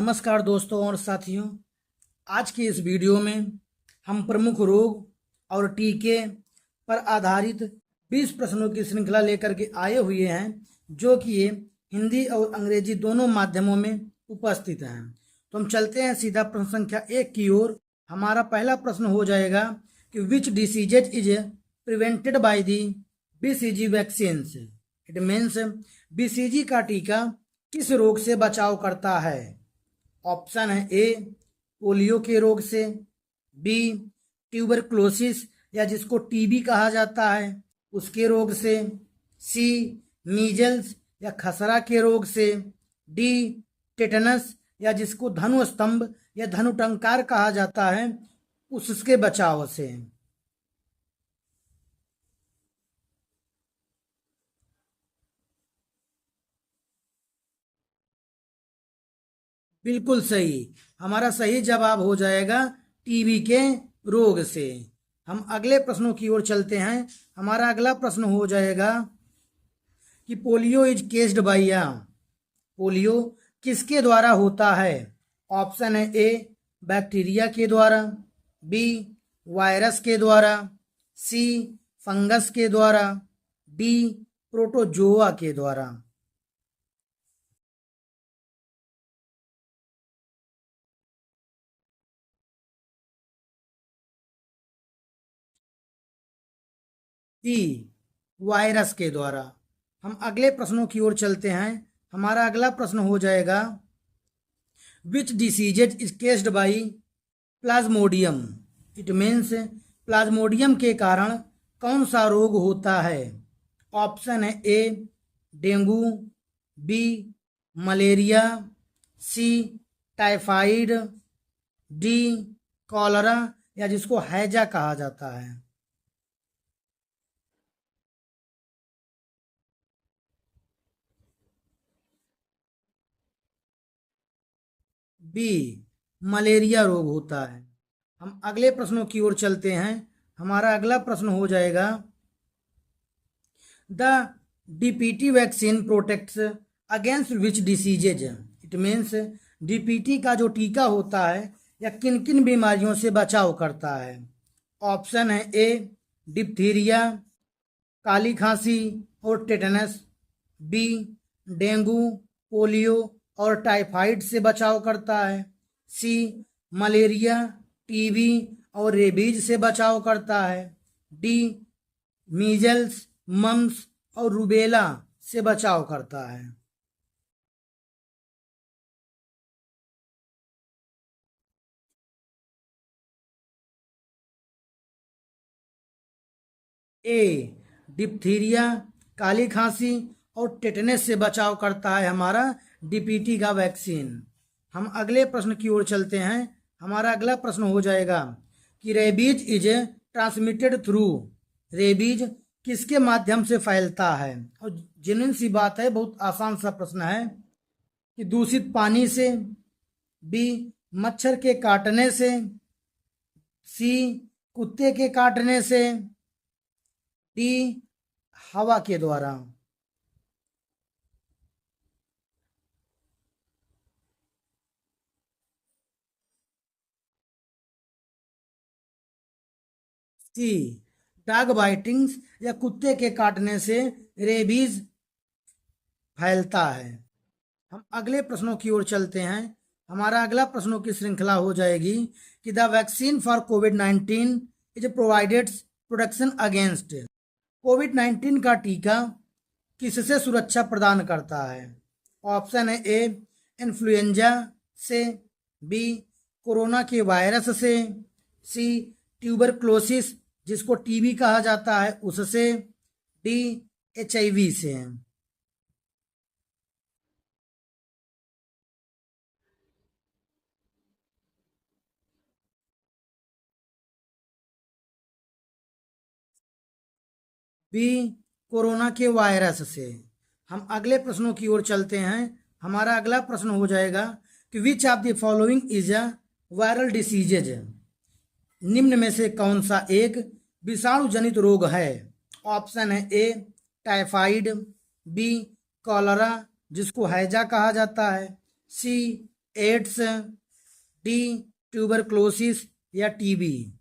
नमस्कार दोस्तों और साथियों। आज की इस वीडियो में हम प्रमुख रोग और टीके पर आधारित 20 प्रश्नों की श्रृंखला लेकर के आए हुए हैं, जो कि ये हिंदी और अंग्रेजी दोनों माध्यमों में उपस्थित हैं। तो हम चलते हैं सीधा प्रश्न संख्या 1 की ओर। हमारा पहला प्रश्न हो जाएगा कि which diseases is prevented by the BCG vaccines. It means BCG का टीका किस रोग से बचाव करता है। ऑप्शन है ए पोलियो के रोग से, बी ट्यूबरक्लोसिस या जिसको टीबी कहा जाता है उसके रोग से, सी मीजल्स या खसरा के रोग से, डी टेटनस या जिसको धनुस्तंभ या धनुटंकार कहा जाता है उसके बचाव से। बिल्कुल सही। हमारा सही जवाब हो जाएगा टीबी के रोग से। हम अगले प्रश्नों की ओर चलते हैं। हमारा अगला प्रश्न हो जाएगा कि पोलियो इज केस्ड बाय या। पोलियो किसके द्वारा होता है। ऑप्शन है ए बैक्टीरिया के द्वारा, बी वायरस के द्वारा, सी फंगस के द्वारा, डी प्रोटोजोआ के द्वारा। डी वायरस के द्वारा। हम अगले प्रश्नों की ओर चलते हैं। हमारा अगला प्रश्न हो जाएगा which diseases is caused by plasmodium. It means plasmodium के कारण कौन सा रोग होता है। ऑप्शन है A dengue, B malaria, C typhoid, D cholera या जिसको हैजा कहा जाता है। बी मलेरिया रोग होता है। हम अगले प्रश्नों की ओर चलते हैं। हमारा अगला प्रश्न हो जाएगा the DPT vaccine protects against which diseases. It means DPT का जो टीका होता है या किन किन बीमारियों से बचाव करता है। ऑप्शन है ए डिप्थीरिया, काली खांसी और टेटनस, बी डेंगू, पोलियो और टाइफाइड से बचाव करता है, सी मलेरिया, टीबी और रेबीज से बचाव करता है, डी मीजल्स, मम्स और रूबेला से बचाव करता है। ए डिप्थीरिया, काली खांसी और टेटनस से बचाव करता है हमारा डीपीटी का वैक्सीन। हम अगले प्रश्न की ओर चलते हैं। हमारा अगला प्रश्न हो जाएगा कि rabies is transmitted through. Rabies किसके माध्यम से फैलता है। और जेन्युइन सी बात है, बहुत आसान सा प्रश्न है कि दूषित पानी से, बी मच्छर के काटने से, सी कुत्ते के काटने से, डी हवा के द्वारा। सी डॉग बाइटिंग्स या कुत्ते के काटने से रेबीज फैलता है। हम अगले प्रश्नों की ओर चलते हैं। हमारा अगला प्रश्नों की श्रृंखला हो जाएगी कि द वैक्सीन फॉर कोविड-19 इज प्रोवाइडेड प्रोटेक्शन अगेंस्ट। कोविड-19 का टीका किससे सुरक्षा प्रदान करता है। ऑप्शन है ए इन्फ्लुएंजा से, बी कोरोना के वायरस से, सी ट्यूबरक्लोसिस जिसको टीबी कहा जाता है उससे, डी एचआईवी से। बी कोरोना के वायरस से। हम अगले प्रश्नों की ओर चलते हैं। हमारा अगला प्रश्न हो जाएगा कि which of the following is a viral diseases. निम्न में से कौन सा एक विषाणु जनित रोग है। ऑप्शन है ए टाइफाइड, बी कॉलरा जिसको हैजा कहा जाता है, सी एड्स, डी ट्यूबरक्लोसिस या टीबी।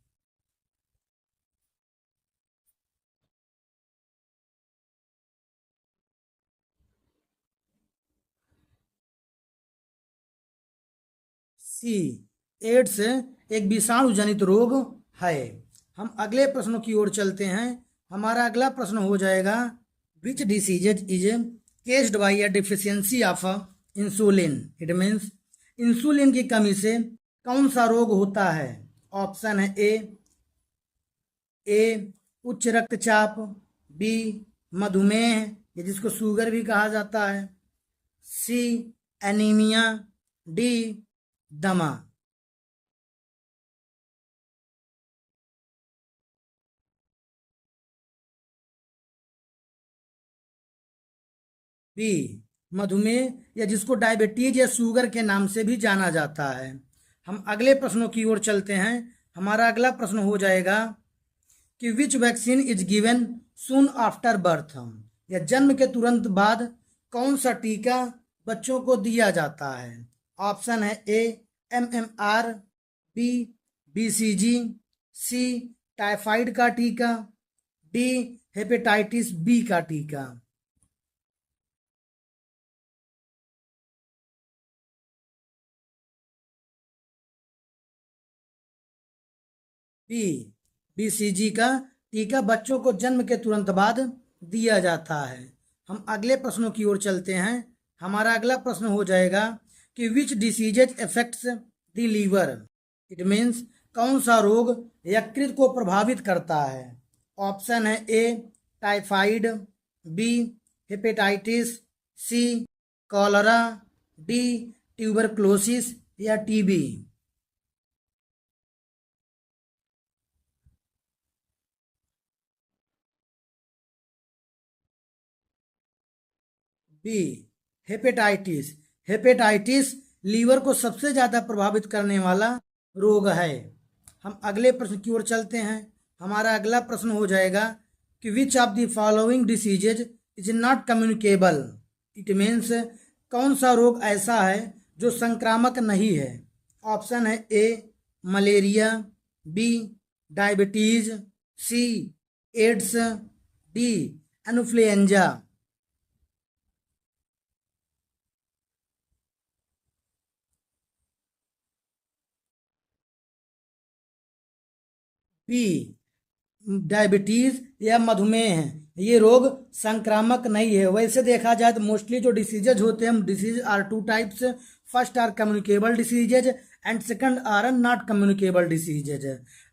सी एड्स एक विषाणु जनित रोग है। हम अगले प्रश्नों की ओर चलते हैं। हमारा अगला प्रश्न हो जाएगा which diseases is caused by a deficiency of insulin. It means insulin की कमी से कौन सा रोग होता है। ऑप्शन है ए उच्च रक्तचाप, बी मधुमेह या जिसको शुगर भी कहा जाता है, सी एनीमिया, डी दमा। बी मधुमेह या जिसको डायबिटीज या शुगर के नाम से भी जाना जाता है। हम अगले प्रश्नों की ओर चलते हैं। हमारा अगला प्रश्न हो जाएगा कि विच vaccine is given soon after birth. या जन्म के तुरंत बाद कौन सा टीका बच्चों को दिया जाता है। ऑप्शन है ए MMR, बी BCG, सी टाइफाइड का टीका, डी हेपेटाइटिस बी का टीका। बी BCG का टीका बच्चों को जन्म के तुरंत बाद दिया जाता है। हम अगले प्रश्नों की ओर चलते हैं। हमारा अगला प्रश्न हो जाएगा कि which diseases effects the liver. It means कौन सा रोग यकृत को प्रभावित करता है। ऑप्शन है A typhoid, B hepatitis, C cholera, D tuberculosis या TB. B hepatitis. Hepatitis liver को सबसे ज़्यादा प्रभावित करने वाला रोग है। हम अगले प्रश्न की ओर चलते हैं। हमारा अगला प्रश्न हो जाएगा कि which of the following diseases is not communicable. It means कौन सा रोग ऐसा है जो संक्रामक नहीं है। ऑप्शन है A malaria, B diabetes, C AIDS, D influenza. B diabetes या मधुमेह है। ये रोग संक्रामक नहीं है। वैसे देखा जाए तो मोस्टली जो डिसीजेज होते हैं, disease are two types. First are communicable diseases and second are not communicable diseases.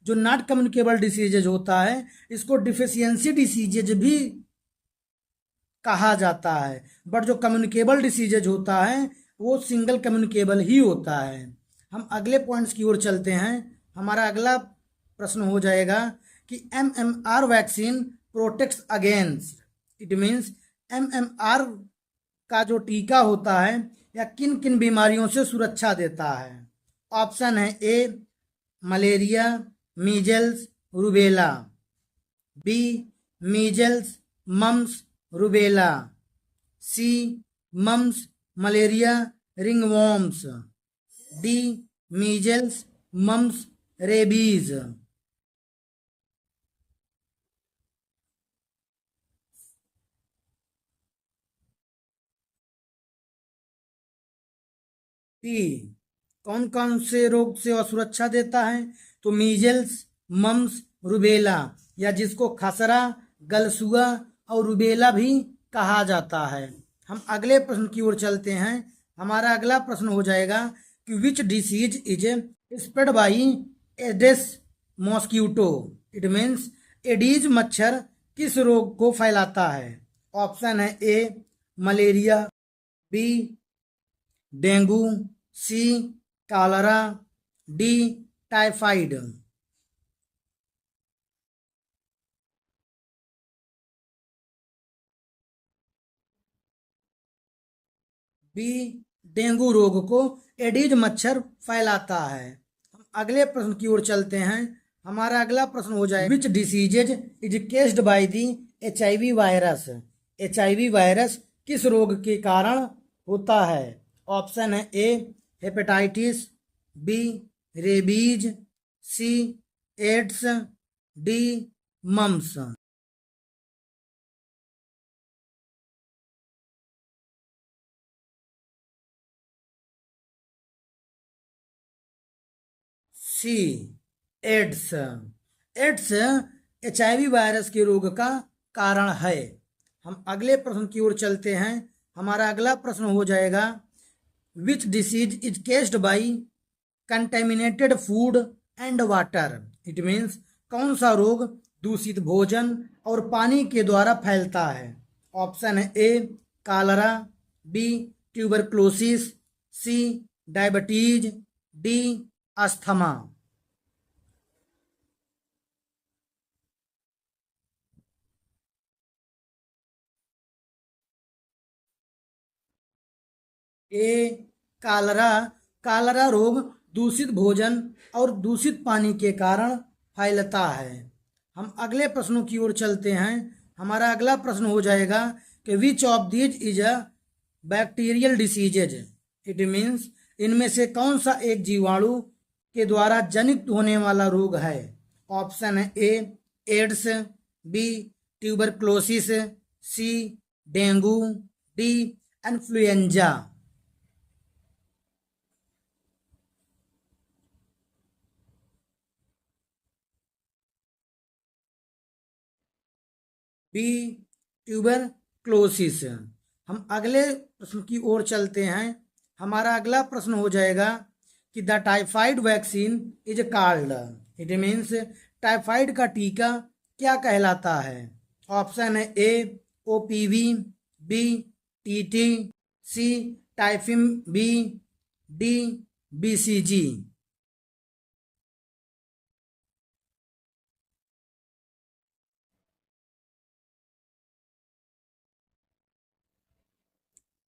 जो नॉट कम्युनिकेबल डिसीजेज होता है इसको डिफिशियंसी डिसीजेज भी कहा जाता है, बट जो कम्युनिकेबल डिसीजेज होता है वो सिंगल कम्युनिकेबल ही होता है। हम अगले पॉइंट्स की ओर चलते हैं। हमारा अगला प्रश्न हो जाएगा कि MMR vaccine protects against. It means MMR का जो टीका होता है या किन किन बीमारियों से सुरक्षा देता है। ऑप्शन है A malaria, measles, rubella, B measles, mumps, rubella, C mumps, malaria, ringworms, D measles, mumps, rabies. P कौन कौन से रोग से सुरक्षा देता है। तो मीजल्स, मम्स, रूबेला या जिसको खसरा, गलसुआ और रूबेला भी कहा जाता है। हम अगले प्रश्न की ओर चलते हैं। हमारा अगला प्रश्न हो जाएगा कि which disease is spread by Aedes mosquito. It means Aedes मच्छर किस रोग को फैलाता है। ऑप्शन है A malaria, B dengue, C cholera, D typhoid. B dengue रोग को एडीज मच्छर फैलाता है। हम अगले प्रश्न की ओर चलते हैं। हमारा अगला प्रश्न हो जाए which diseases is caused by the HIV virus. HIV virus किस रोग के कारण होता है। ऑप्शन है A hepatitis, B rabies, C AIDS, D mumps. C AIDS. AIDS HIV virus के रोग का कारण है। हम अगले प्रश्न की ओर चलते हैं। हमारा अगला प्रश्न हो जाएगा, विच disease is caused by contaminated food and water. It means कौन सा रोग दूषित भोजन और पानी के द्वारा फैलता है। ऑप्शन है ए कालरा, बी ट्यूबरक्लोसिस, सी डायबिटीज, डी अस्थमा। ए कालरा। कालरा रोग दूषित भोजन और दूषित पानी के कारण फैलता है। हम अगले प्रश्नों की ओर चलते हैं। हमारा अगला प्रश्न हो जाएगा कि which of these is a bacterial diseases. It means इनमें से कौन सा एक जीवाणु के द्वारा जनित होने वाला रोग है। ऑप्शन है A AIDS, B tuberculosis, C dengue, D influenza. B tuberculosis. हम अगले प्रश्न की ओर चलते हैं। हमारा अगला प्रश्न हो जाएगा कि the typhoid vaccine is called. It means typhoid का टीका क्या कहलाता है। ऑप्शन है A OPV, B TT, C Typhim B, D BCG।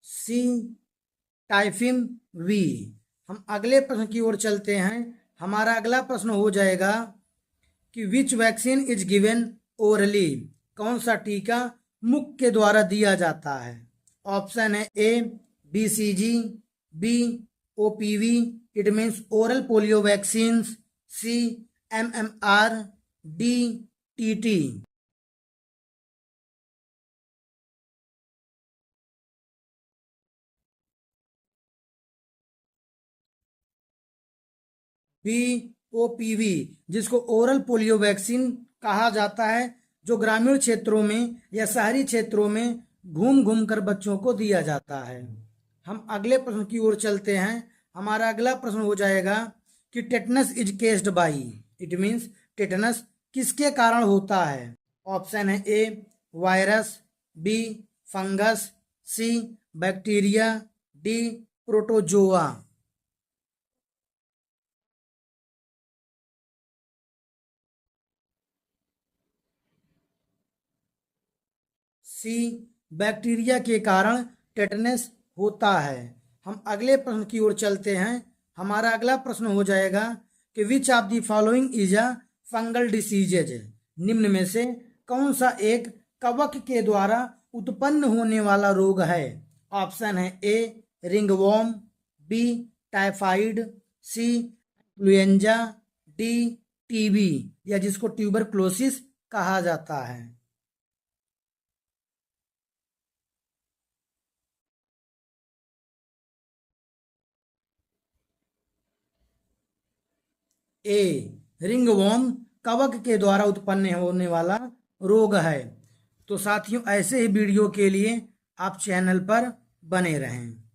C Typhim V. हम अगले प्रश्न की ओर चलते हैं। हमारा अगला प्रश्न हो जाएगा कि विच वैक्सीन इज गिवन ओरली। कौन सा टीका मुख के द्वारा दिया जाता है। ऑप्शन है A BCG, B OPV, it means oral polio vaccine, C MMR, D TT। BOPV, जिसको ओरल पोलियो वैक्सीन कहा जाता है, जो ग्रामीण क्षेत्रों में या शहरी क्षेत्रों में घूम घूम कर बच्चों को दिया जाता है। हम अगले प्रश्न की ओर चलते हैं। हमारा अगला प्रश्न हो जाएगा कि tetanus is caused by. It means tetanus किसके कारण होता है। ऑप्शन है ए वायरस, बी फंगस, सी बैक्टीरिया, डी प्रोटोजोआ। सी बैक्टीरिया के कारण टेटनस होता है। हम अगले प्रश्न की ओर चलते हैं। हमारा अगला प्रश्न हो जाएगा कि which of the following is a fungal diseases. निम्न में से कौन सा एक कवक के द्वारा उत्पन्न होने वाला रोग है। ऑप्शन है ए रिंगवॉर्म, बी टाइफाइड, सी इन्फ्लुएंजा, डी TB या जिसको ट्यूबरक्लोसिस कहा जाता है। ए रिंगवॉर्म कवक के द्वारा उत्पन्न होने वाला रोग है। तो साथियों, ऐसे ही वीडियो के लिए आप चैनल पर बने रहें।